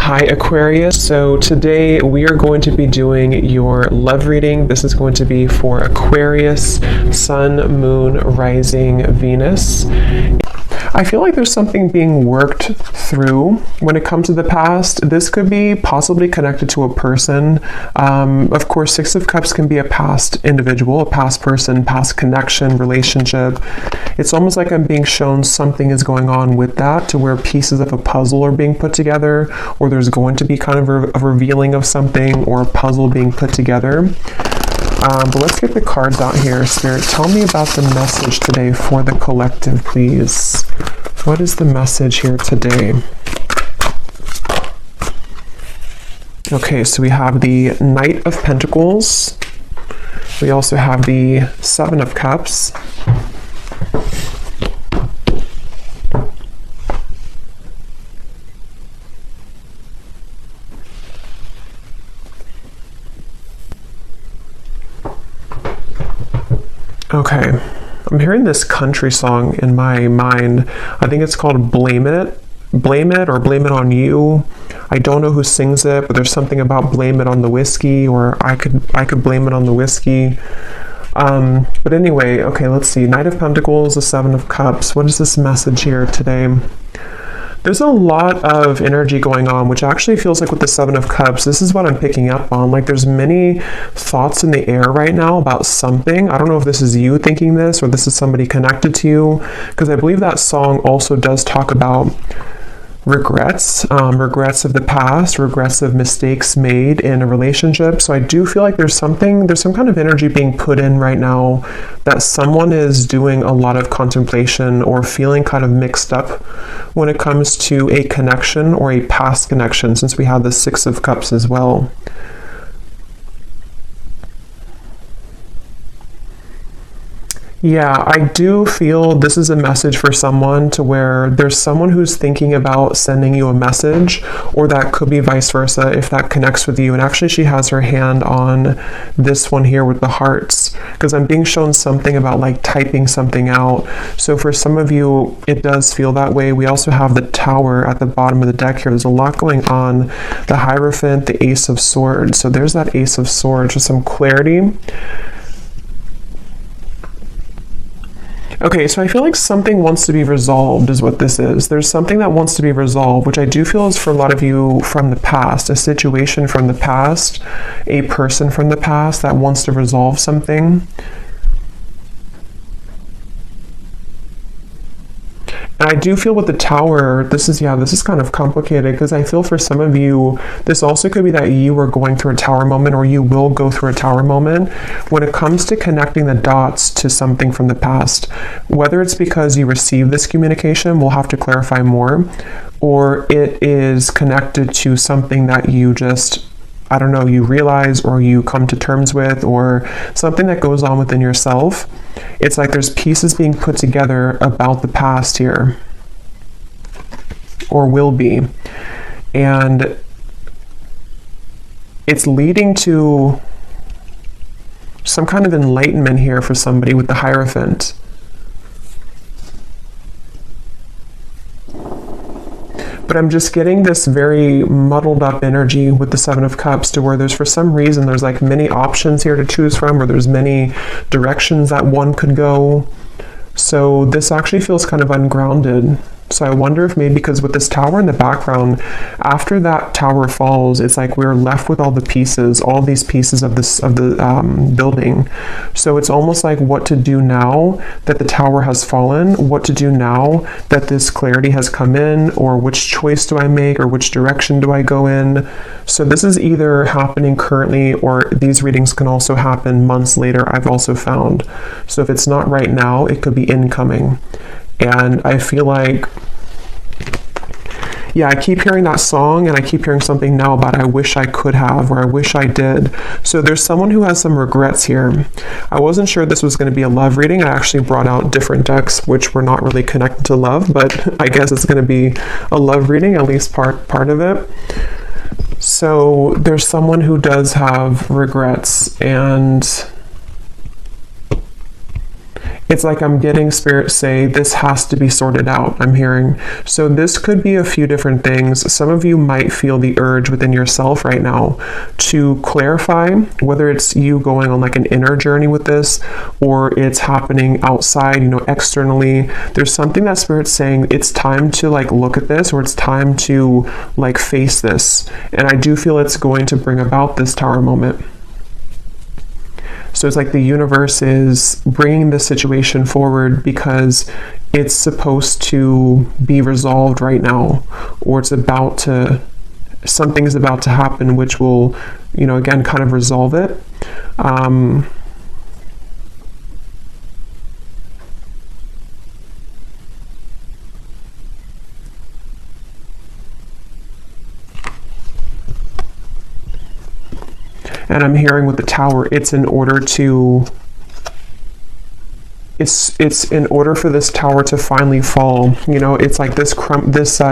Hi Aquarius, so today we are going to be doing your love reading. This is going to be for Aquarius, Sun, Moon, Rising, Venus. I feel like there's something being worked through when it comes to the past. This could be possibly connected to a person. Of course, Six of Cups can be a past individual, a past person, past connection, relationship. It's almost like I'm being shown something is going on with that, to where pieces of a puzzle are being put together, or there's going to be kind of a revealing of something or a puzzle being put together. But let's get the cards out here. Spirit, tell me about the message today for the collective, please. What is the message here today? Okay, so we have the Knight of Pentacles. We also have the Seven of Cups. Okay, I'm hearing this country song in my mind. I think it's called Blame It or Blame It on You. I don't know who sings it, but there's something about blame it on the whiskey, or I could blame it on the whiskey. But anyway, okay, let's see. Knight of Pentacles, the Seven of Cups. What is this message here today? There's a lot of energy going on, which actually feels like with the Seven of Cups, this is what I'm picking up on. Like there's many thoughts in the air right now about something. I don't know if this is you thinking this or this is somebody connected to you, because I believe that song also does talk about regrets, regrets of the past, regrets of mistakes made in a relationship. So I do feel like there's some kind of energy being put in right now that someone is doing a lot of contemplation or feeling kind of mixed up when it comes to a connection or a past connection, since we have the Six of Cups as well. Yeah, I do feel this is a message for someone, to where there's someone who's thinking about sending you a message, or that could be vice versa if that connects with you. And actually she has her hand on this one here with the hearts, because I'm being shown something about like typing something out. So for some of you, it does feel that way. We also have the Tower at the bottom of the deck here. There's a lot going on. The Hierophant, the Ace of Swords. So there's that Ace of Swords with some clarity. Okay, so I feel like something wants to be resolved is what this is. There's something that wants to be resolved, which I do feel is for a lot of you from the past, a situation from the past, a person from the past that wants to resolve something. And I do feel with the Tower, this is kind of complicated, because I feel for some of you, this also could be that you are going through a Tower moment, or you will go through a Tower moment when it comes to connecting the dots to something from the past. Whether it's because you received this communication, we'll have to clarify more, or it is connected to something that you just, I don't know, you realize or you come to terms with, or something that goes on within yourself. It's like there's pieces being put together about the past here, or will be. And it's leading to some kind of enlightenment here for somebody with the Hierophant. But I'm just getting this very muddled up energy with the Seven of Cups, to where there's, for some reason, there's like many options here to choose from, or there's many directions that one could go. So this actually feels kind of ungrounded. So I wonder if maybe because with this Tower in the background, after that Tower falls, it's like we're left with all these pieces of the building. So it's almost like what to do now that the Tower has fallen, what to do now that this clarity has come in, or which choice do I make, or which direction do I go in. So this is either happening currently, or these readings can also happen months later, I've also found. So if it's not right now, it could be incoming. And I feel like, yeah, I keep hearing that song, and I keep hearing something now about I wish I could have, or I wish I did. So there's someone who has some regrets here. I wasn't sure this was going to be a love reading. I actually brought out different decks which were not really connected to love, but I guess it's going to be a love reading, at least part of it. So there's someone who does have regrets, and It's like I'm getting Spirit say this has to be sorted out, I'm hearing. So this could be a few different things. Some of you might feel the urge within yourself right now to clarify whether it's you going on like an inner journey with this, or it's happening outside, you know, externally. There's something that Spirit's saying it's time to like look at this, or it's time to like face this. And I do feel it's going to bring about this Tower moment. So it's like the universe is bringing this situation forward because it's supposed to be resolved right now, or it's about to, something's about to happen which will, you know, again, kind of resolve it. And I'm hearing with the Tower, it's in order to, it's in order for this Tower to finally fall. You know, it's like this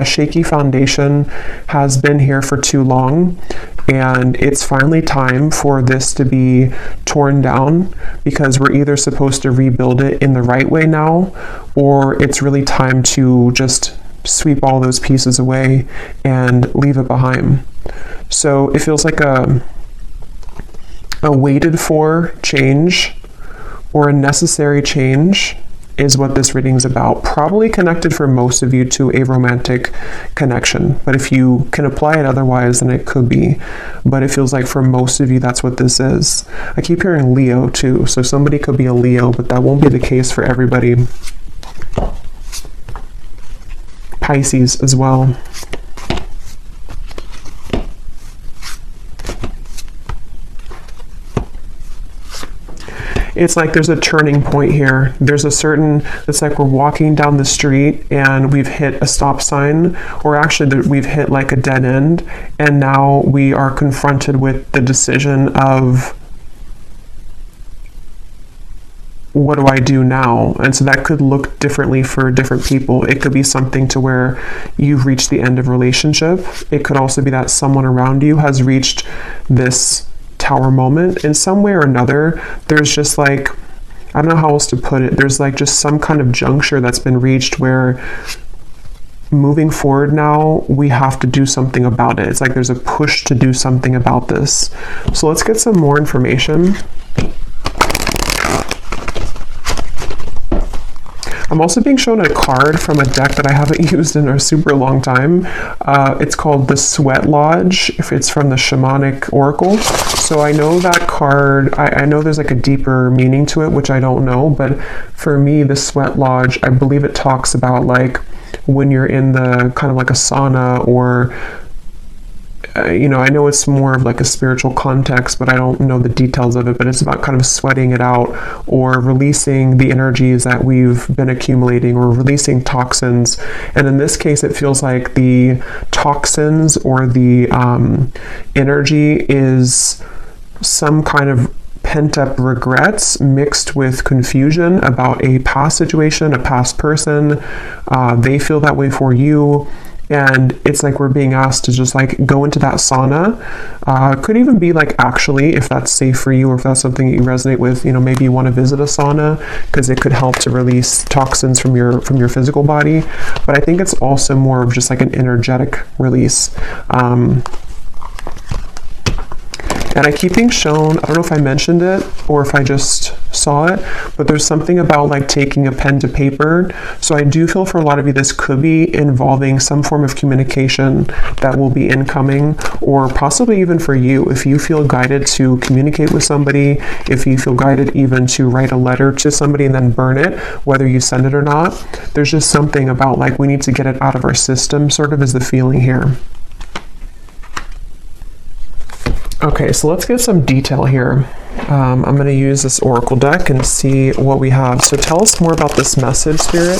shaky foundation has been here for too long, and it's finally time for this to be torn down, because we're either supposed to rebuild it in the right way now, or it's really time to just sweep all those pieces away and leave it behind. So it feels like a waited for change, or a necessary change, is what this reading's about. Probably connected for most of you to a romantic connection, but if you can apply it otherwise, then it could be. But it feels like for most of you, that's what this is. I keep hearing Leo too, so somebody could be a Leo, but that won't be the case for everybody. Pisces as well. It's like there's a turning point here. There's a certain, it's like we're walking down the street and we've hit a stop sign, or actually we've hit like a dead end, and now we are confronted with the decision of, what do I do now? And so that could look differently for different people. It could be something to where you've reached the end of a relationship. It could also be that someone around you has reached this Tower moment in some way or another. There's just like, I don't know how else to put it, there's like just some kind of juncture that's been reached where moving forward now we have to do something about it. It's like there's a push to do something about this. So let's get some more information. I'm also being shown a card from a deck that I haven't used in a super long time. It's called the Sweat Lodge. If it's from the Shamanic Oracle. So I know that card, I know there's like a deeper meaning to it, which I don't know, but for me, the Sweat Lodge, I believe it talks about like when you're in the kind of like a sauna, or you know, I know it's more of like a spiritual context, but I don't know the details of it, but it's about kind of sweating it out, or releasing the energies that we've been accumulating, or releasing toxins. And in this case, it feels like the toxins or the energy is some kind of pent-up regrets mixed with confusion about a past situation, a past person. They feel that way for you. And it's like we're being asked to just like go into that sauna. Could even be like, actually, if that's safe for you, or if that's something that you resonate with, you know, maybe you want to visit a sauna because it could help to release toxins from your physical body. But I think it's also more of just like an energetic release. And I keep being shown, I don't know if I mentioned it or if I just saw it, but there's something about like taking a pen to paper. So I do feel for a lot of you, this could be involving some form of communication that will be incoming, or possibly even for you, if you feel guided to communicate with somebody, if you feel guided even to write a letter to somebody and then burn it, whether you send it or not. There's just something about like we need to get it out of our system, sort of is the feeling here. Okay, so let's get some detail here. I'm going to use this Oracle deck and see what we have. So tell us more about this message, Spirit.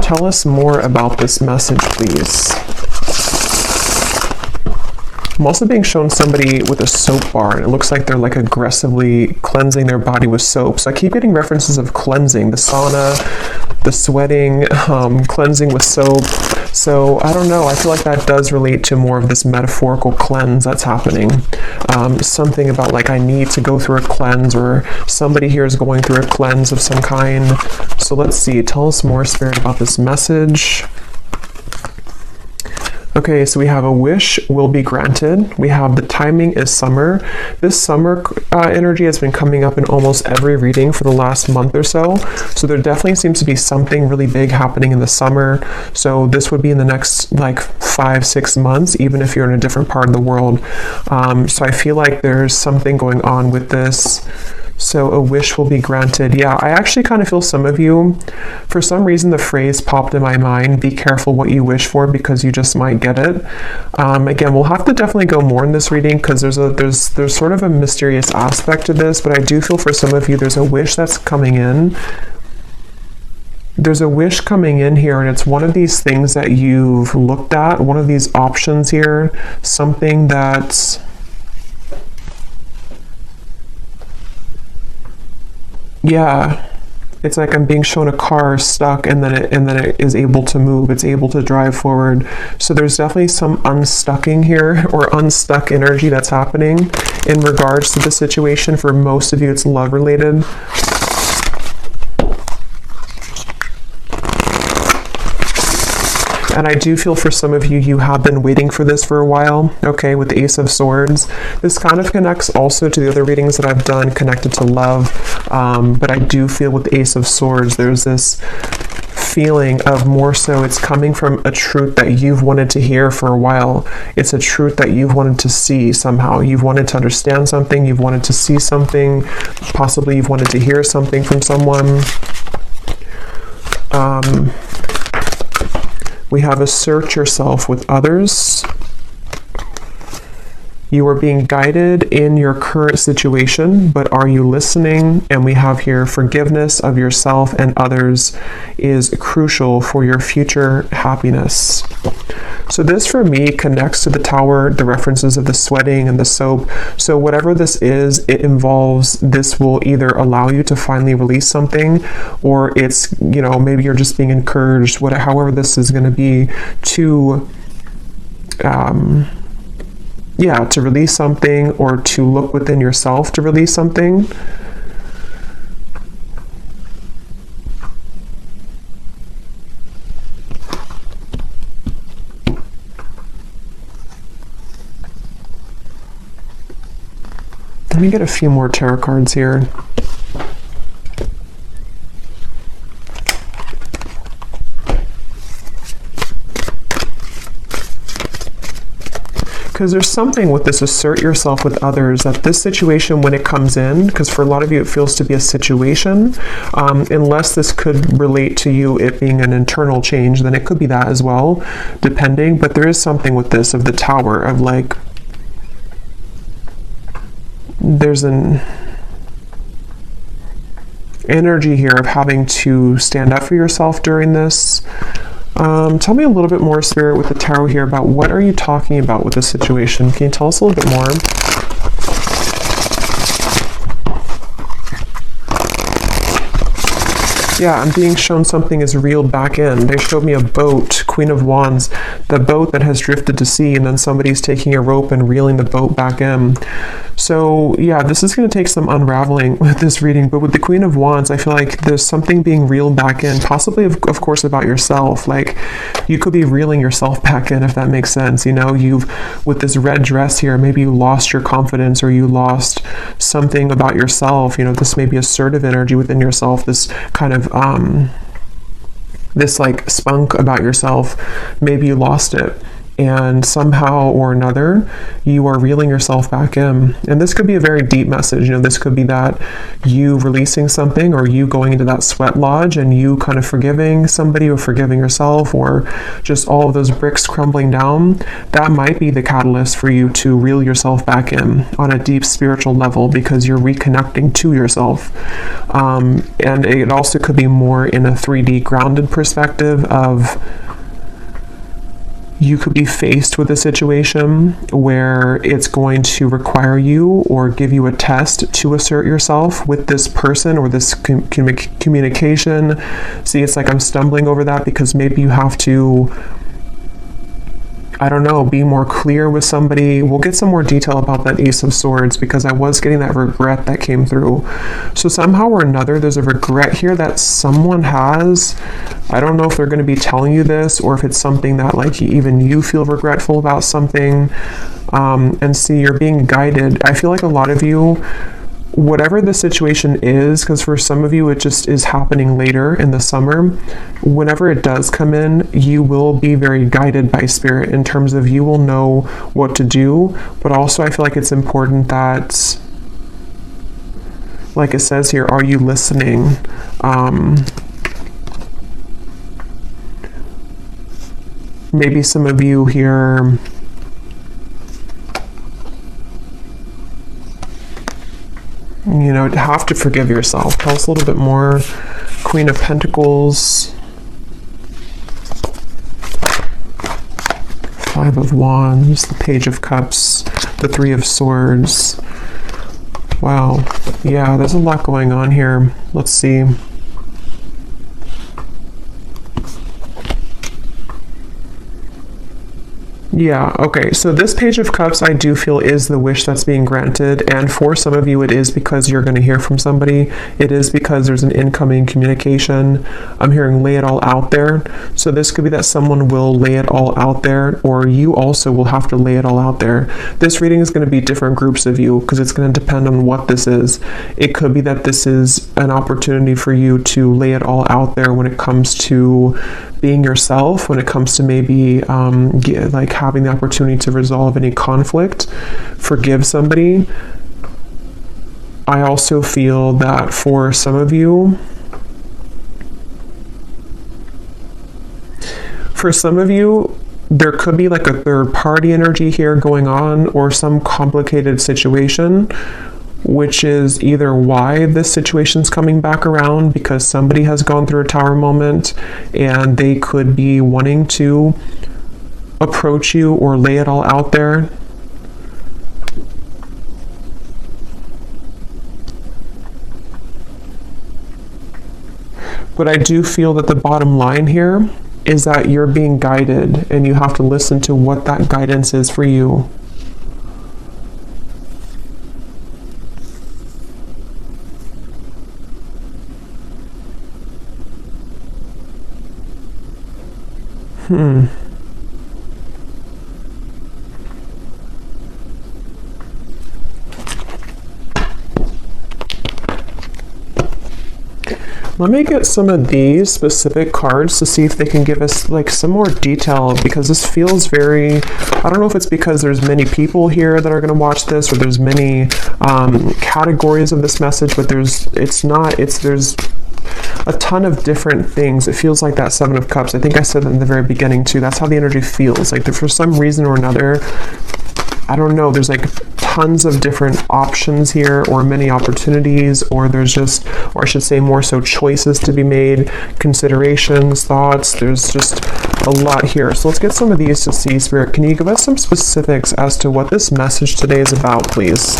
Tell us more about this message, please. I'm also being shown somebody with a soap bar, and it looks like they're like aggressively cleansing their body with soap. So I keep getting references of cleansing, the sauna, the sweating, cleansing with soap. So I don't know, I feel like that does relate to more of this metaphorical cleanse that's happening. Something about like I need to go through a cleanse, or somebody here is going through a cleanse of some kind. So let's see, tell us more, Spirit, about this message. Okay, so we have a wish will be granted. We have the timing is summer. This summer energy has been coming up in almost every reading for the last month or so. So there definitely seems to be something really big happening in the summer. So this would be in the next like 5-6 months, even if you're in a different part of the world. So I feel like there's something going on with this. So a wish will be granted. Yeah, I actually kind of feel some of you, for some reason the phrase popped in my mind, be careful what you wish for because you just might get it. Again, we'll have to definitely go more in this reading because there's sort of a mysterious aspect to this, but I do feel for some of you there's a wish that's coming in. There's a wish coming in here, and it's one of these things that you've looked at, one of these options here, something that's... Yeah, it's like I'm being shown a car stuck, and then it is able to move. It's able to drive forward. So there's definitely some unstucking here, or unstuck energy that's happening in regards to the situation. For most of you, it's love related. And I do feel for some of you, you have been waiting for this for a while, okay, with the Ace of Swords. This kind of connects also to the other readings that I've done connected to love, but I do feel with the Ace of Swords, there's this feeling of more so it's coming from a truth that you've wanted to hear for a while. It's a truth that you've wanted to see somehow. You've wanted to understand something, you've wanted to see something, possibly you've wanted to hear something from someone. We have assert yourself with others. You are being guided in your current situation, but are you listening? And we have here forgiveness of yourself and others is crucial for your future happiness. So this for me connects to the Tower, the references of the sweating and the soap. So whatever this is, it involves, this will either allow you to finally release something, or it's, you know, maybe you're just being encouraged, however this is going to be, to to release something, or to look within yourself to release something. Let me get a few more tarot cards here. Because there's something with this assert yourself with others, that this situation, when it comes in, because for a lot of you it feels to be a situation, unless this could relate to you it being an internal change, then it could be that as well, depending. But there is something with this of the Tower, of like, there's an energy here of having to stand up for yourself during this. Tell me a little bit more, Spirit, with the Tarot here about what are you talking about with this situation. Can you tell us a little bit more? Yeah, I'm being shown something is reeled back in. They showed me a boat, Queen of Wands, the boat that has drifted to sea, and then somebody's taking a rope and reeling the boat back in. So yeah, this is going to take some unraveling with this reading, but with the Queen of Wands, I feel like there's something being reeled back in, possibly of course about yourself. Like you could be reeling yourself back in, if that makes sense. You know, with this red dress here, maybe you lost your confidence, or you lost something about yourself. You know, this may be assertive energy within yourself, this kind of this like spunk about yourself. Maybe you lost it, and somehow or another you are reeling yourself back in. And this could be a very deep message. You know, this could be that you releasing something, or you going into that sweat lodge and you kind of forgiving somebody, or forgiving yourself, or just all of those bricks crumbling down. That might be the catalyst for you to reel yourself back in on a deep spiritual level, because you're reconnecting to yourself. And it also could be more in a 3D grounded perspective of, you could be faced with a situation where it's going to require you or give you a test to assert yourself with this person or this communication. See, it's like I'm stumbling over that because maybe you have to I don't know, be more clear with somebody. We'll get some more detail about that Ace of Swords because I was getting that regret that came through. So somehow or another, there's a regret here that someone has. I don't know if they're going to be telling you this or if it's something that like even you feel regretful about something. And see, you're being guided. I feel like a lot of you, whatever the situation is, because for some of you it just is happening later in the summer, whenever it does come in, you will be very guided by spirit in terms of you will know what to do. But also I feel like it's important that, like it says here, are you listening? Maybe some of you here, you know, have to forgive yourself. Tell us a little bit more. Queen of Pentacles, Five of Wands, the Page of Cups, the Three of Swords. Wow. Yeah, there's a lot going on here. Let's see. Yeah, okay, so this Page of Cups I do feel is the wish that's being granted, and for some of you it is because you're going to hear from somebody. It is because there's an incoming communication. I'm hearing lay it all out there. So this could be that someone will lay it all out there, or you also will have to lay it all out there. This reading is going to be different groups of you because it's going to depend on what this is. It could be that this is an opportunity for you to lay it all out there when it comes to being yourself, when it comes to maybe like having the opportunity to resolve any conflict, forgive somebody. I also feel that for some of you, there could be like a third party energy here going on, or some complicated situation, which is either why this situation's coming back around, because somebody has gone through a tower moment and they could be wanting to approach you or lay it all out there. But I do feel that the bottom line here is that you're being guided and you have to listen to what that guidance is for you. Let me get some of these specific cards to see if they can give us like some more detail, because this feels very, I don't know if it's because there's many people here that are going to watch this, or there's many categories of this message, but there's a ton of different things. It feels like that Seven of Cups. I think I said that in the very beginning too. That's how the energy feels. Like for some reason or another, I don't know, there's like tons of different options here, or many opportunities, or there's just, or I should say more so choices to be made, considerations, thoughts. There's just a lot here. So let's get some of these to see. Spirit, can you give us some specifics as to what this message today is about, please?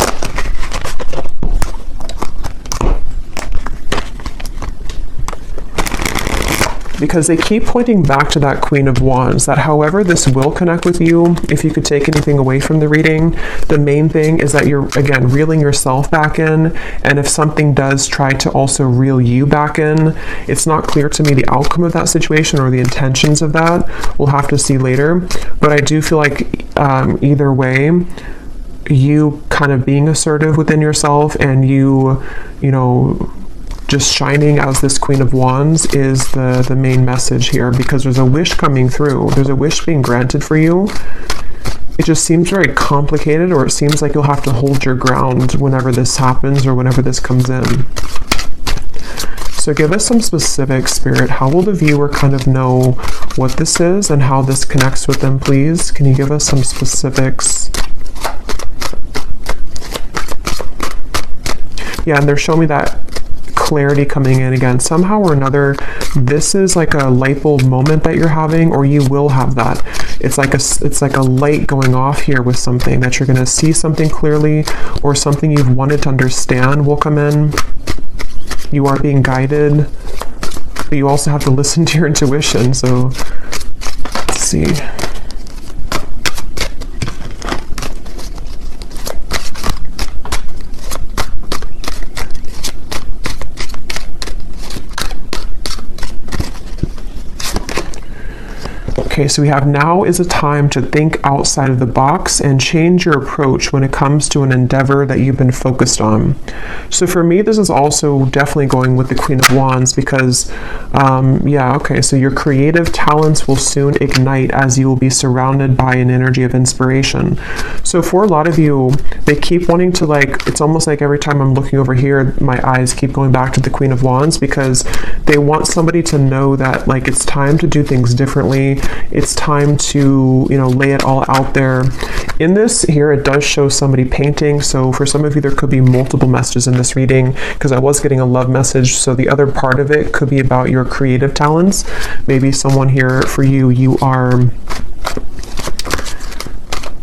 Because they keep pointing back to that Queen of Wands, that however this will connect with you, if you could take anything away from the reading, the main thing is that you're, again, reeling yourself back in, and if something does try to also reel you back in, it's not clear to me the outcome of that situation or the intentions of that. We'll have to see later, but I do feel like either way, you kind of being assertive within yourself and you know, just shining as this Queen of Wands is the main message here, because there's a wish coming through. There's a wish being granted for you. It just seems very complicated, or it seems like you'll have to hold your ground whenever this happens or whenever this comes in. So give us some specifics, Spirit. How will the viewer kind of know what this is and how this connects with them, please? Can you give us some specifics? Yeah, and they're showing me that clarity coming in again. Somehow or another, this is like a light bulb moment that you're having, or you will have that. It's like a light going off here with something, that you're going to see something clearly, or something you've wanted to understand will come in. You are being guided, but you also have to listen to your intuition. So let's see. Okay, so we have now is a time to think outside of the box and change your approach when it comes to an endeavor that you've been focused on. So for me, this is also definitely going with the Queen of Wands because, yeah, okay, so your creative talents will soon ignite as you will be surrounded by an energy of inspiration. So for a lot of you, they keep wanting to, like, it's almost like every time I'm looking over here, my eyes keep going back to the Queen of Wands because they want somebody to know that, like, it's time to do things differently. It's time to, you know, lay it all out there. In this here, it does show somebody painting. So for some of you, there could be multiple messages in this reading because I was getting a love message. So the other part of it could be about your creative talents. Maybe someone here for you, you are,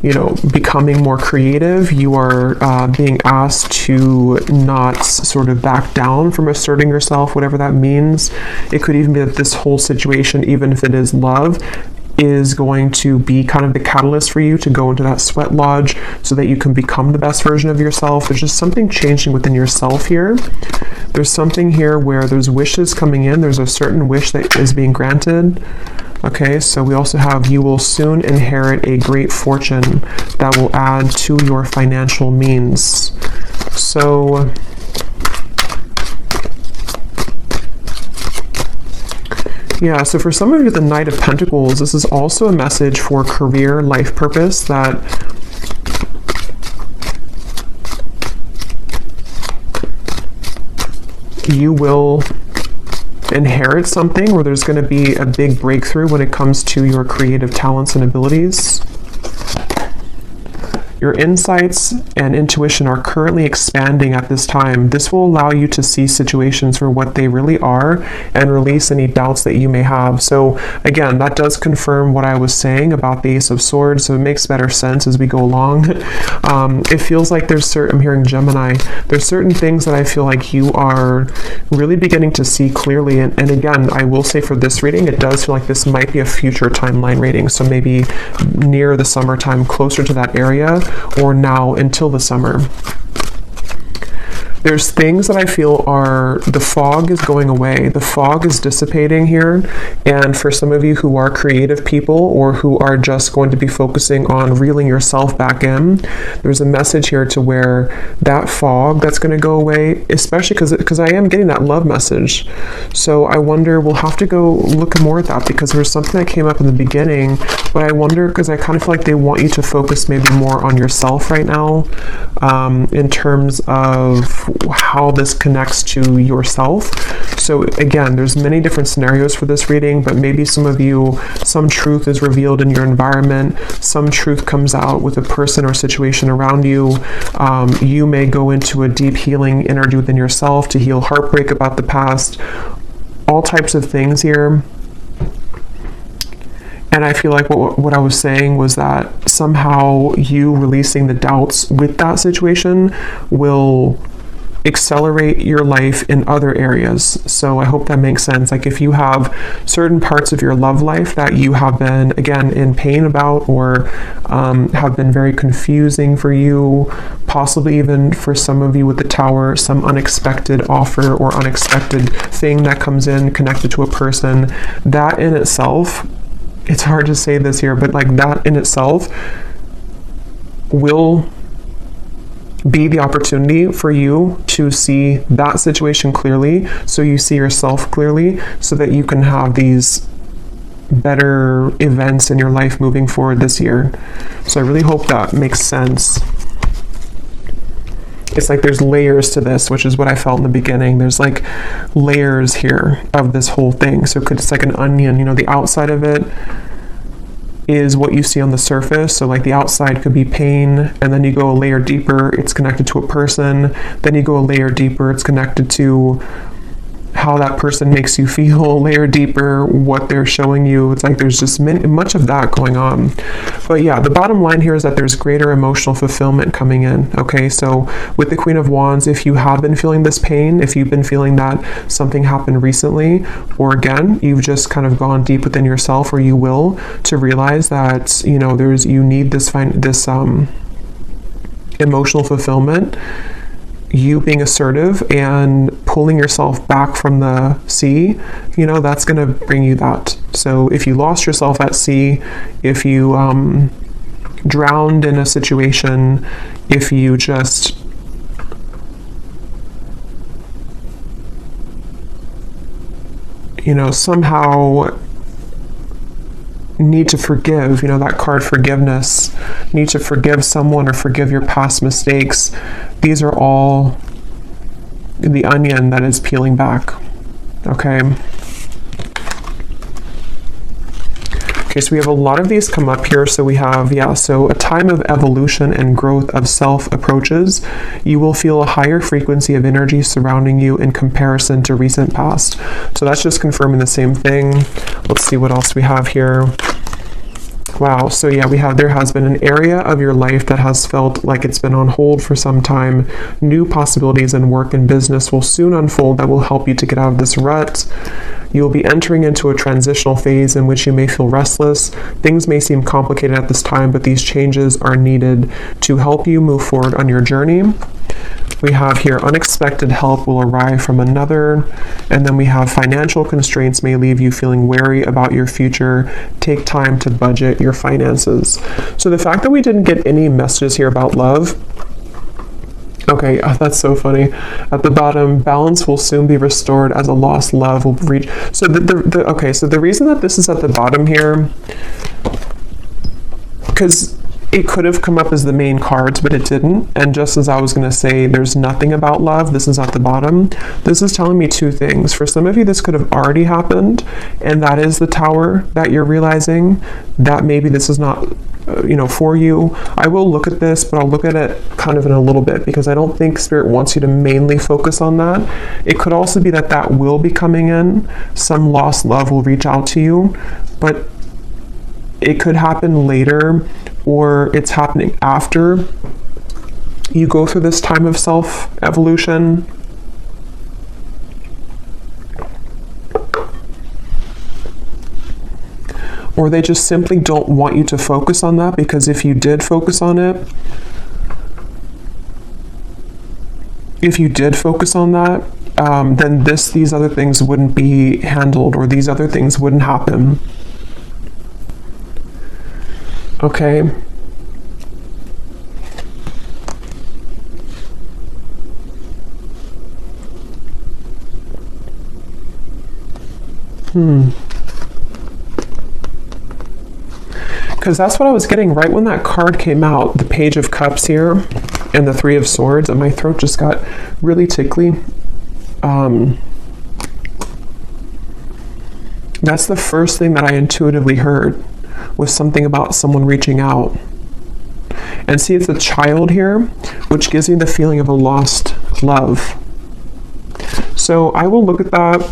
you know, becoming more creative. You are being asked to not sort of back down from asserting yourself, whatever that means. It could even be that this whole situation, even if it is love, is going to be kind of the catalyst for you to go into that sweat lodge so that you can become the best version of yourself. There's just something changing within yourself here. There's something here where there's wishes coming in. There's a certain wish that is being granted. Okay, so we also have you will soon inherit a great fortune that will add to your financial means. So yeah, so for some of you, the Knight of Pentacles, this is also a message for career, life purpose, that you will inherit something where there's going to be a big breakthrough when it comes to your creative talents and abilities. Your insights and intuition are currently expanding at this time. This will allow you to see situations for what they really are and release any doubts that you may have. So again, that does confirm what I was saying about the Ace of Swords, so it makes better sense as we go along. It feels like there's I'm hearing Gemini, there's certain things that I feel like you are really beginning to see clearly. And again, I will say for this reading, it does feel like this might be a future timeline reading. So maybe near the summertime, closer to that area, or now until the summer. There's things that I feel are, the fog is going away. The fog is dissipating here. And for some of you who are creative people or who are just going to be focusing on reeling yourself back in, there's a message here to where that fog that's going to go away, especially because I am getting that love message. So I wonder, we'll have to go look more at that because there's something that came up in the beginning, but I wonder, because I kind of feel like they want you to focus maybe more on yourself right now, in terms of how this connects to yourself. So again, there's many different scenarios for this reading, but maybe some of you, some truth is revealed in your environment, some truth comes out with a person or situation around you. You may go into a deep healing energy within yourself to heal heartbreak about the past, all types of things here. And I feel like what I was saying was that somehow you releasing the doubts with that situation will accelerate your life in other areas. So I hope that makes sense. Like if you have certain parts of your love life that you have been, again, in pain about, or have been very confusing for you, possibly even for some of you with the Tower, some unexpected offer or unexpected thing that comes in connected to a person, that in itself, it's hard to say this here, but like that in itself will be the opportunity for you to see that situation clearly, so you see yourself clearly, so that you can have these better events in your life moving forward this year. So I really hope that makes sense. It's like there's layers to this, which is what I felt in the beginning. There's like layers here of this whole thing. So it's like an onion, you know, the outside of it is what you see on the surface. So like the outside could be pain, and then you go a layer deeper, it's connected to a person. Then you go a layer deeper, it's connected to how that person makes you feel, a layer deeper, what they're showing you. It's like there's just much of that going on. But yeah, the bottom line here is that there's greater emotional fulfillment coming in. Okay, so with the Queen of Wands, if you have been feeling this pain, if you've been feeling that something happened recently, or again, you've just kind of gone deep within yourself, or you will, to realize that, you know, you need this emotional fulfillment. you being assertive and pulling yourself back from the sea, you know, that's going to bring you that. So if you lost yourself at sea, if you drowned in a situation, if you just somehow need to forgive, that card forgiveness, need to forgive someone or forgive your past mistakes. These are all the onion that is peeling back. Okay. Okay, so we have a lot of these come up here. So we have, so a time of evolution and growth of self approaches. You will feel a higher frequency of energy surrounding you in comparison to recent past. So that's just confirming the same thing. Let's see what else we have here. Wow, so yeah, there has been an area of your life that has felt like it's been on hold for some time. New possibilities in work and business will soon unfold that will help you to get out of this rut. You will be entering into a transitional phase in which you may feel restless. Things may seem complicated at this time, but these changes are needed to help you move forward on your journey. We have here unexpected help will arrive from another, and then we have financial constraints may leave you feeling wary about your future. Take time to budget your finances. So the fact that we didn't get any messages here about love, okay, that's so funny. At the bottom, balance will soon be restored as a lost love will reach. So the reason that this is at the bottom here, because it could have come up as the main cards, but it didn't. And just as I was going to say, there's nothing about love, this is at the bottom. This is telling me two things. For some of you, this could have already happened, and that is the Tower that you're realizing that maybe this is not for you. I will look at this, but I'll look at it kind of in a little bit, because I don't think Spirit wants you to mainly focus on that. It could also be that will be coming in. Some lost love will reach out to you, but it could happen later, or it's happening after you go through this time of self-evolution. Or they just simply don't want you to focus on that, because if you did focus on it, then these other things wouldn't be handled, or these other things wouldn't happen. Okay. Because that's what I was getting right when that card came out, the Page of Cups here and the Three of Swords, and my throat just got really tickly. That's the first thing that I intuitively heard, was something about someone reaching out. And see, it's a child here, which gives me the feeling of a lost love. So I will look at that.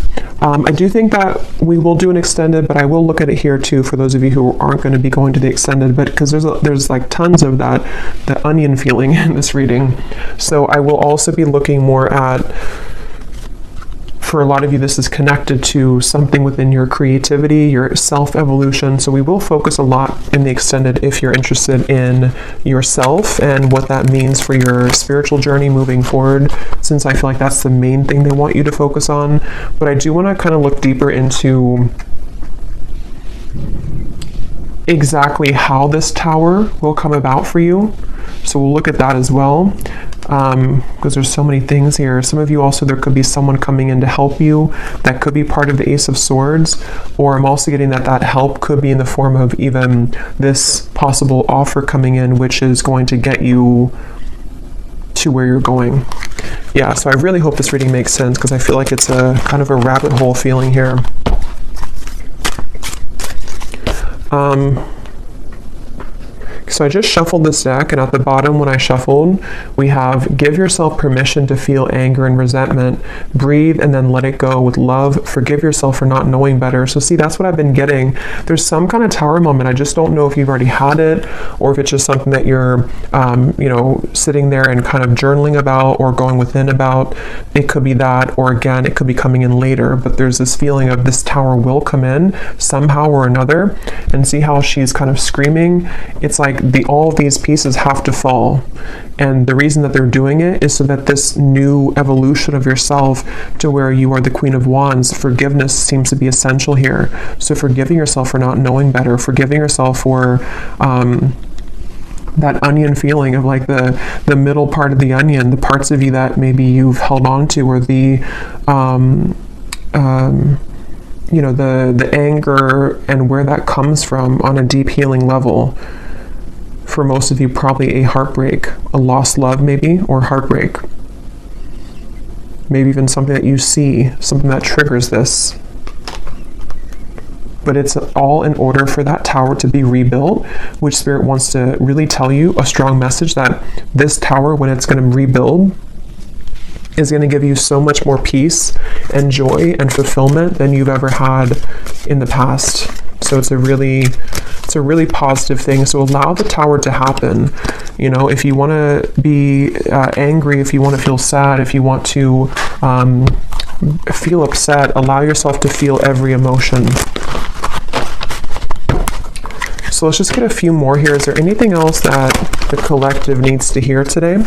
I do think that we will do an extended, but I will look at it here too for those of you who aren't going to be going to the extended, but because there's like tons of the onion feeling in this reading. So I will also be looking more at, for a lot of you, this is connected to something within your creativity, your self-evolution. So we will focus a lot in the extended if you're interested in yourself and what that means for your spiritual journey moving forward, since I feel like that's the main thing they want you to focus on. But I do want to kind of look deeper into exactly how this Tower will come about for you. So we'll look at that as well. Because there's so many things here. Some of you also, there could be someone coming in to help you. That could be part of the Ace of Swords. Or I'm also getting that help could be in the form of even this possible offer coming in, which is going to get you to where you're going. Yeah, so I really hope this reading makes sense, because I feel like it's a kind of a rabbit hole feeling here. So I just shuffled this deck, and at the bottom when I shuffled, we have give yourself permission to feel anger and resentment, breathe and then let it go with love, forgive yourself for not knowing better. So see, that's what I've been getting. There's some kind of Tower moment. I just don't know if you've already had it, or if it's just something that you're, sitting there and kind of journaling about or going within about. It could be that, or again, it could be coming in later, but there's this feeling of this Tower will come in somehow or another. And see how she's kind of screaming? It's like like all of these pieces have to fall. And the reason that they're doing it is so that this new evolution of yourself to where you are the Queen of Wands, forgiveness seems to be essential here. So forgiving yourself for not knowing better, forgiving yourself for that onion feeling of like the middle part of the onion, the parts of you that maybe you've held on to, or the you know, the anger and where that comes from on a deep healing level. For most of you, probably a heartbreak, a lost love maybe, or heartbreak. Maybe even something that you see, something that triggers this. But it's all in order for that tower to be rebuilt, which Spirit wants to really tell you a strong message that this tower, when it's going to rebuild, is going to give you so much more peace and joy and fulfillment than you've ever had in the past. So it's a really positive thing. So allow the tower to happen. You know, if you want to be angry, if you want to feel sad, if you want to feel upset, allow yourself to feel every emotion. So let's just get a few more here. Is there anything else that the collective needs to hear today?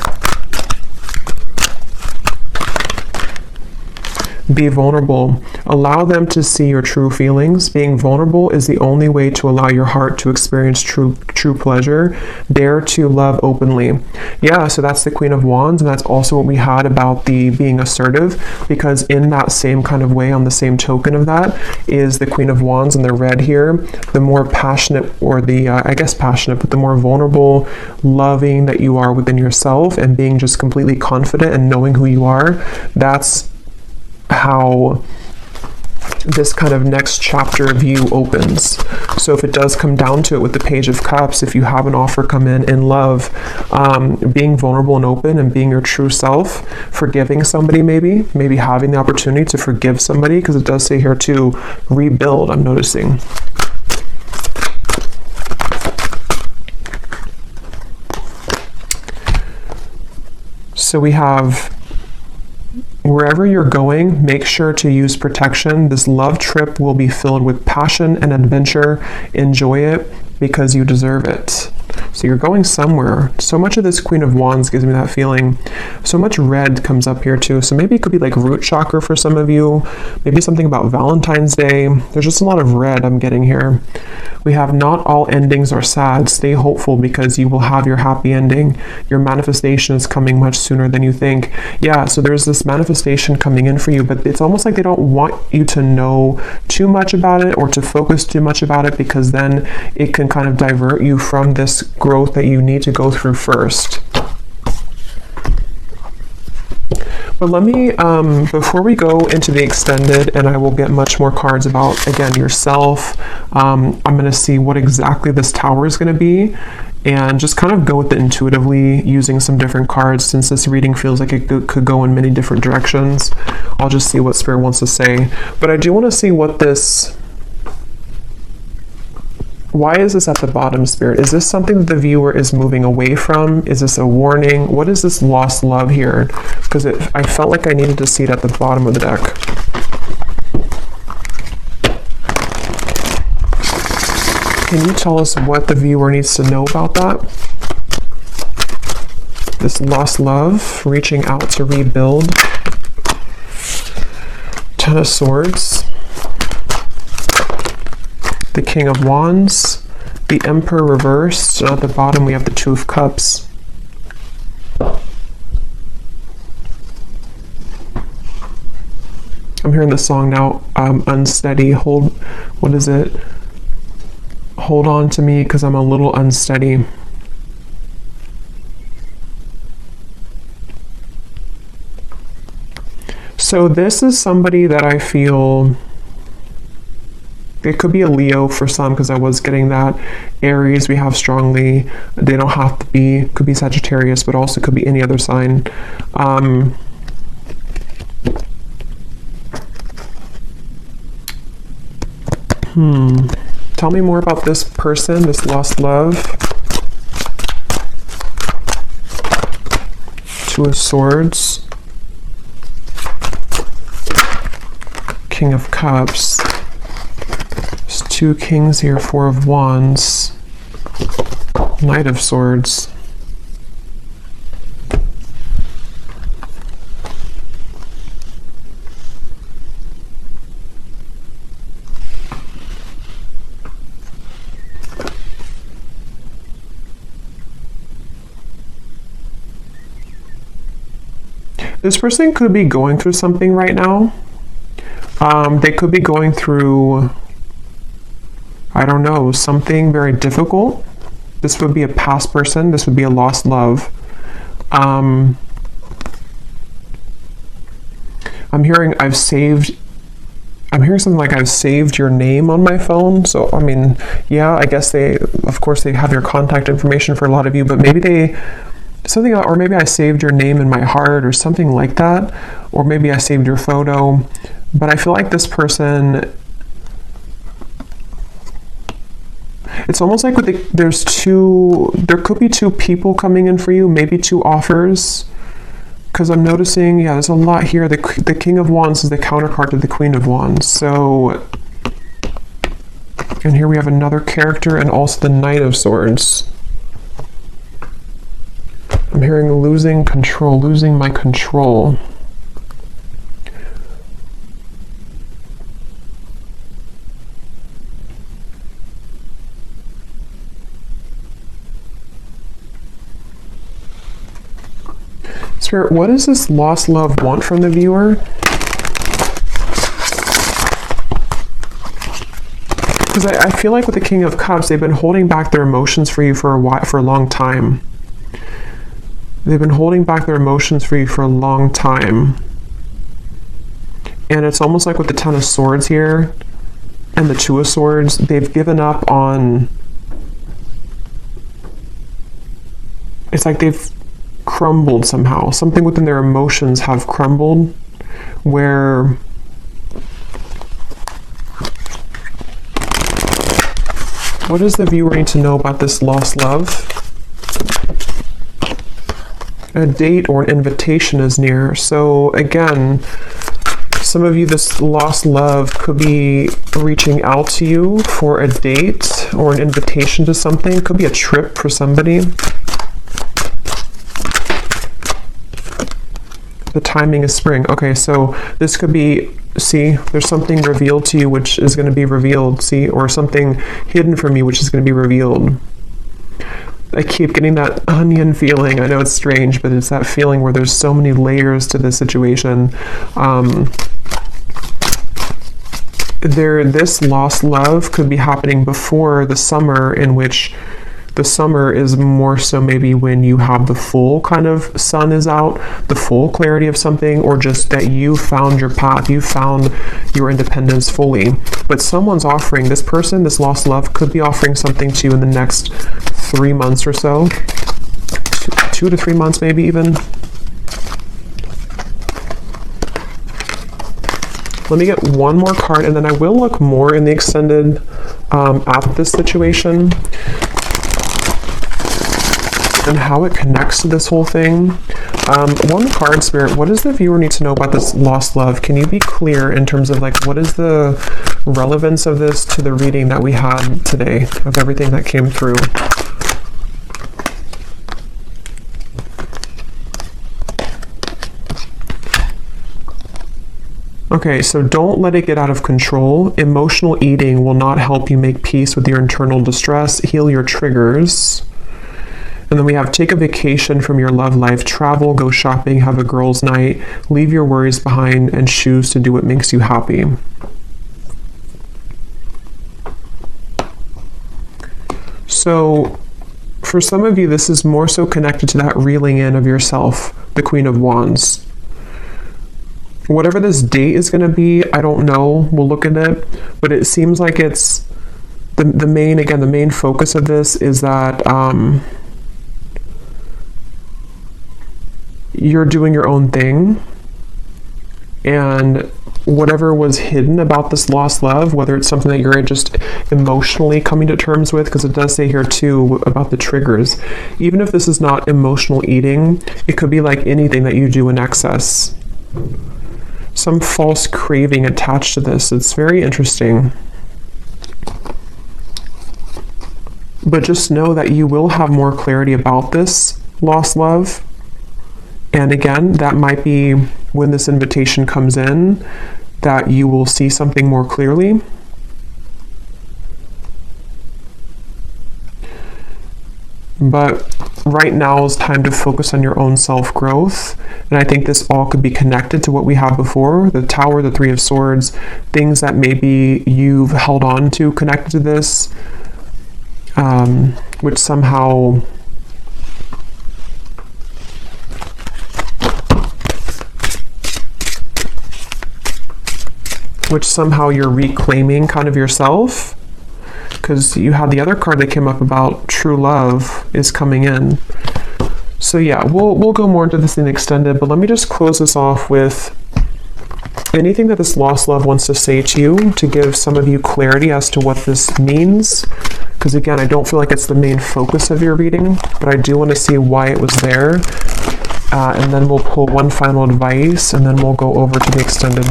Be vulnerable. Allow them to see your true feelings. Being vulnerable is the only way to allow your heart to experience true pleasure. Dare to love openly. Yeah, so that's the Queen of Wands, and that's also what we had about the being assertive, because in that same kind of way, on the same token of that, is the Queen of Wands in the red here. The more passionate, or the, I guess passionate, but the more vulnerable, loving that you are within yourself, and being just completely confident and knowing who you are, that's how this kind of next chapter of you opens. So if it does come down to it with the Page of Cups, if you have an offer come in love, being vulnerable and open and being your true self, forgiving somebody, maybe having the opportunity to forgive somebody, because it does say here to rebuild, I'm noticing. So we have, wherever you're going, make sure to use protection. This love trip will be filled with passion and adventure. Enjoy it because you deserve it. So you're going somewhere. So much of this Queen of Wands gives me that feeling. So much red comes up here too. So maybe it could be like root chakra for some of you. Maybe something about Valentine's Day. There's just a lot of red I'm getting here. We have not all endings are sad. Stay hopeful because you will have your happy ending. Your manifestation is coming much sooner than you think. Yeah, so there's this manifestation coming in for you, but it's almost like they don't want you to know too much about it or to focus too much about it, because then it can kind of divert you from this growth that you need to go through first. But let me, before we go into the extended, and I will get much more cards about, again, yourself, I'm going to see what exactly this tower is going to be, and just kind of go with it intuitively using some different cards, since this reading feels like it could go in many different directions. I'll just see what Spirit wants to say. But I do want to see what this... Why is this at the bottom, Spirit? Is this something that the viewer is moving away from? Is this a warning? What is this lost love here? Because I felt like I needed to see it at the bottom of the deck. Can you tell us what the viewer needs to know about that? This lost love, reaching out to rebuild. Ten of Swords. The King of Wands, the Emperor reversed, and at the bottom we have the Two of Cups. I'm hearing the song now, unsteady, what is it? Hold on to me because I'm a little unsteady. So this is somebody that I feel... It could be a Leo for some, because I was getting that. Aries, we have strongly. They don't have to be. Could be Sagittarius, but also could be any other sign. Tell me more about this person, this lost love. Two of Swords. King of Cups. Two Kings here, Four of Wands. Knight of Swords. This person could be going through something right now. They could be going through, I don't know, something very difficult. This would be a past person. This would be a lost love. I'm hearing something like I've saved your name on my phone. So, I mean, yeah, I guess of course they have your contact information for a lot of you, but maybe or maybe I saved your name in my heart or something like that. Or maybe I saved your photo. But I feel like this person, it's almost like there could be two people coming in for you, maybe two offers. Because I'm noticing, yeah, there's a lot here. The King of Wands is the counterpart to the Queen of Wands. So, and here we have another character and also the Knight of Swords. I'm hearing losing control, losing my control. Spirit, what does this lost love want from the viewer? Because I feel like with the King of Cups, they've been holding back their emotions for you for a long time. They've been holding back their emotions for you for a long time. And it's almost like with the Ten of Swords here and the Two of Swords, they've given up on... It's like they've crumbled somehow. Something within their emotions have crumbled where... What does the viewer need to know about this lost love? A date or an invitation is near. So again, some of you, this lost love could be reaching out to you for a date or an invitation to something. Could be a trip for somebody. The timing is spring. Okay, so this could be, see, there's something revealed to you which is going to be revealed, see, or something hidden from you which is going to be revealed. I keep getting that onion feeling. I know it's strange, but it's that feeling where there's so many layers to this situation. This lost love could be happening before the summer, in which the summer is more so maybe when you have the full kind of sun is out, the full clarity of something, or just that you found your path, you found your independence fully. But someone's offering, this person, this lost love could be offering something to you in the next 3 months or so, 2 to 3 months maybe even. Let me get one more card and then I will look more in the extended at this situation and how it connects to this whole thing. One card, Spirit, what does the viewer need to know about this lost love? Can you be clear in terms of like, what is the relevance of this to the reading that we had today, of everything that came through? Okay, so don't let it get out of control. Emotional eating will not help you make peace with your internal distress, heal your triggers. And then we have take a vacation from your love life, travel, go shopping, have a girls' night, leave your worries behind, and choose to do what makes you happy. So for some of you, this is more so connected to that reeling in of yourself, the Queen of Wands. Whatever this date is going to be, I don't know. We'll look at it. But it seems like it's the main focus of this is that you're doing your own thing. And whatever was hidden about this lost love, whether it's something that you're just emotionally coming to terms with, because it does say here too about the triggers. Even if this is not emotional eating, it could be like anything that you do in excess. Some false craving attached to this. It's very interesting. But just know that you will have more clarity about this lost love. And again, that might be when this invitation comes in, that you will see something more clearly. But right now is time to focus on your own self-growth. And I think this all could be connected to what we had before, the Tower, the Three of Swords, things that maybe you've held on to connected to this, which somehow you're reclaiming kind of yourself. Because you had the other card that came up about true love is coming in. So yeah, we'll go more into this in extended, but let me just close this off with anything that this lost love wants to say to you, to give some of you clarity as to what this means. Because again, I don't feel like it's the main focus of your reading, but I do want to see why it was there. And then we'll pull one final advice, and then we'll go over to the extended.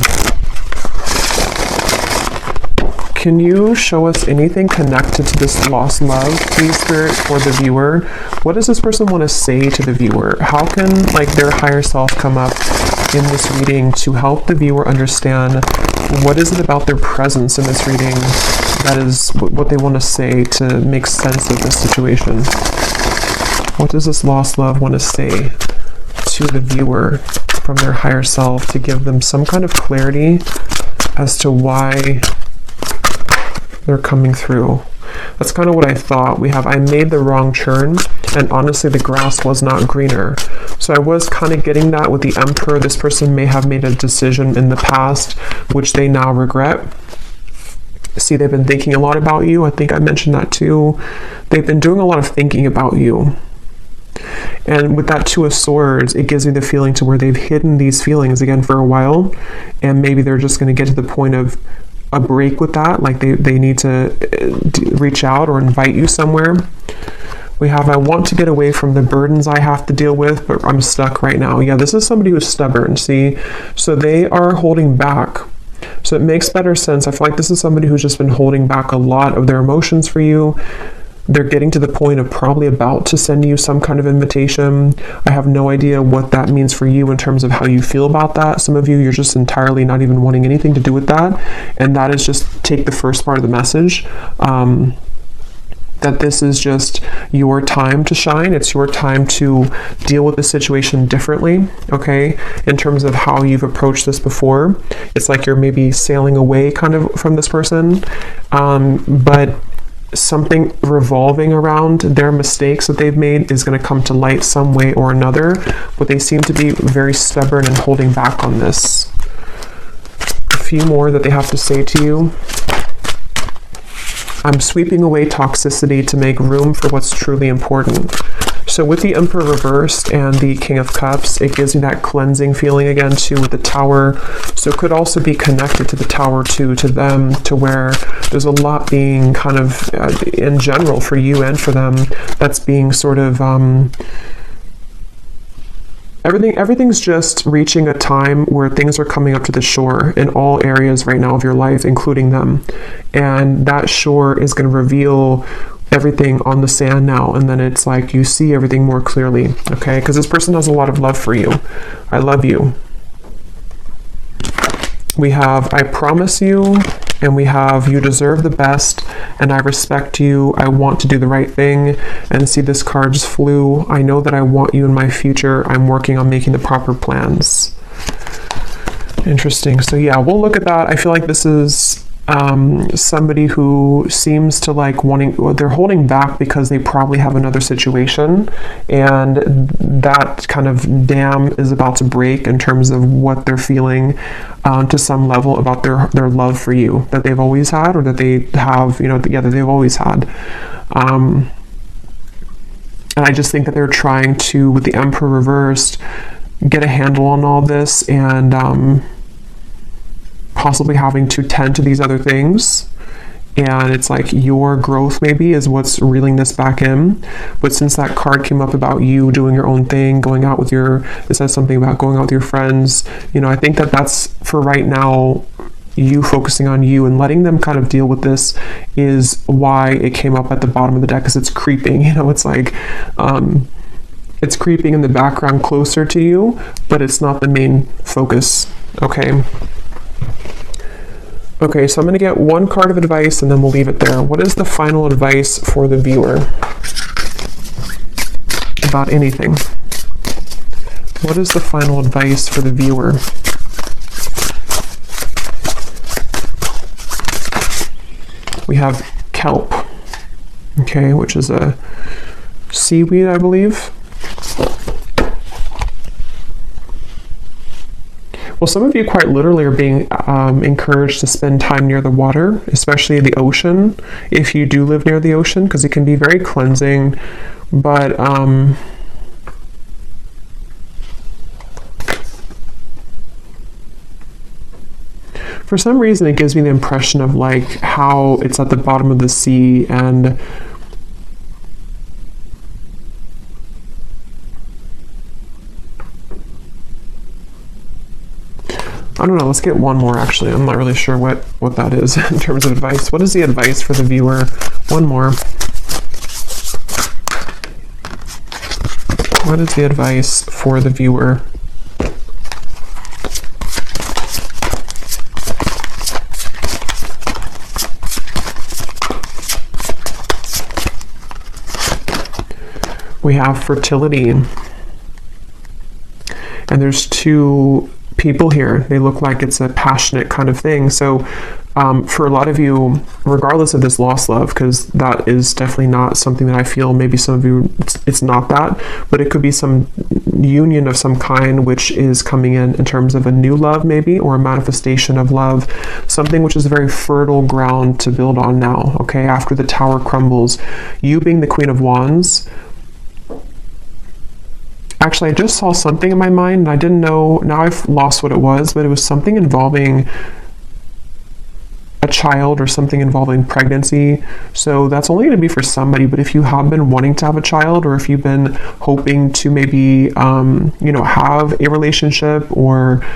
Can you show us anything connected to this lost love, please, Spirit, for the viewer? What does this person want to say to the viewer? How can their higher self come up in this reading to help the viewer understand what is it about their presence in this reading that is what they want to say to make sense of this situation? What does this lost love want to say to the viewer from their higher self to give them some kind of clarity as to why they're coming through? That's kind of what I thought. We have, I made the wrong turn, and honestly the grass was not greener. So I was kind of getting that with the Emperor. This person may have made a decision in the past which they now regret. See, they've been thinking a lot about you. I think I mentioned that too. They've been doing a lot of thinking about you. And with that Two of Swords, it gives me the feeling to where they've hidden these feelings again for a while, and maybe they're just going to get to the point of a break with that, like they need to reach out or invite you somewhere. We have, I want to get away from the burdens I have to deal with, but I'm stuck right now. Yeah, this is somebody who's stubborn, see? So they are holding back. So it makes better sense. I feel like this is somebody who's just been holding back a lot of their emotions for you. They're getting to the point of probably about to send you some kind of invitation. I have no idea what that means for you in terms of how you feel about that. Some of you, you're just entirely not even wanting anything to do with that. And that is just take the first part of the message. That this is just your time to shine. It's your time to deal with the situation differently, okay? In terms of how you've approached this before. It's like you're maybe sailing away kind of from this person. But something revolving around their mistakes that they've made is going to come to light some way or another, but they seem to be very stubborn and holding back on this. A few more that they have to say to you. I'm sweeping away toxicity to make room for what's truly important. So with the Emperor reversed and the King of Cups, it gives me that cleansing feeling again too with the Tower. So it could also be connected to the Tower too, to them, to where there's a lot being kind of in general for you and for them that's being sort of everything's just reaching a time where things are coming up to the shore in all areas right now of your life, including them. And that shore is going to reveal everything on the sand now, and then it's like you see everything more clearly, okay? Because this person has a lot of love for you. I love you. We have, I promise you, and we have, you deserve the best, and I respect you. I want to do the right thing. And see, this card just flew. I know that I want you in my future. I'm working on making the proper plans. Interesting. So yeah, we'll look at that. I feel like this is somebody who seems to like wanting, they're holding back because they probably have another situation, and that kind of dam is about to break in terms of what they're feeling to some level about their love for you that they've always had, or that they have, you know, that they've always had. And I just think that they're trying to, with the Emperor reversed, get a handle on all this, and possibly having to tend to these other things. And it's like your growth maybe is what's reeling this back in. But since that card came up about you doing your own thing, going out with your, it says something about going out with your friends, you know, I think that that's for right now you focusing on you and letting them kind of deal with this is why it came up at the bottom of the deck, because it's creeping. You know, it's like it's creeping in the background closer to you, but it's not the main focus. Okay. Okay, so I'm going to get one card of advice and then we'll leave it there. What is the final advice for the viewer about anything? What is the final advice for the viewer? We have kelp, okay, which is a seaweed, I believe. Well, some of you quite literally are being encouraged to spend time near the water, especially the ocean, if you do live near the ocean, because it can be very cleansing. But for some reason, it gives me the impression of like how it's at the bottom of the sea, and I don't know, let's get one more actually. I'm not really sure what that is in terms of advice. What is the advice for the viewer? One more. What is the advice for the viewer? We have fertility. And there's two people here. They look like it's a passionate kind of thing. So for a lot of you, regardless of this lost love, because that is definitely not something that I feel, maybe some of you, it's not that, but it could be some union of some kind which is coming in terms of a new love maybe, or a manifestation of love, something which is very fertile ground to build on now, okay, after the tower crumbles. You being the Queen of Wands, actually, I just saw something in my mind, and I didn't know, now I've lost what it was, but it was something involving a child or something involving pregnancy. So that's only going to be for somebody, but if you have been wanting to have a child, or if you've been hoping to maybe, you know, have a relationship, or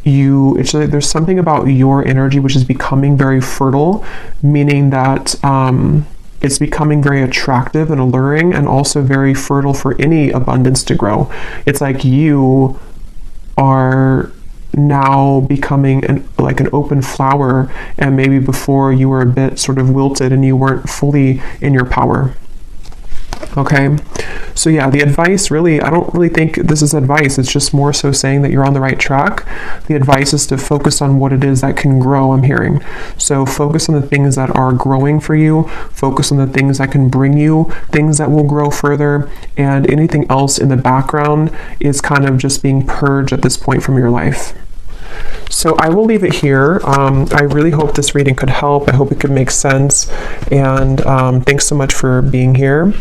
there's something about your energy which is becoming very fertile, meaning that, it's becoming very attractive and alluring, and also very fertile for any abundance to grow. It's like you are now becoming like an open flower, and maybe before you were a bit sort of wilted and you weren't fully in your power. Okay, so yeah, the advice really, I don't really think this is advice. It's just more so saying that you're on the right track. The advice is to focus on what it is that can grow, I'm hearing. So focus on the things that are growing for you, focus on the things that can bring you things that will grow further, and anything else in the background is kind of just being purged at this point from your life. So I will leave it here. I really hope this reading could help. I hope it could make sense. And thanks so much for being here.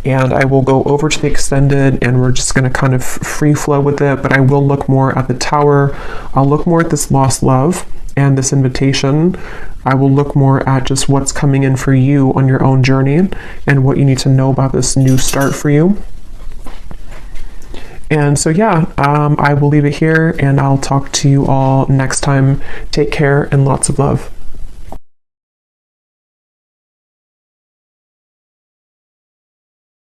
And I will go over to the extended, and we're just going to kind of free flow with it. But I will look more at the tower. I'll look more at this lost love and this invitation. I will look more at just what's coming in for you on your own journey, and what you need to know about this new start for you. And so, yeah, I will leave it here, and I'll talk to you all next time. Take care and lots of love.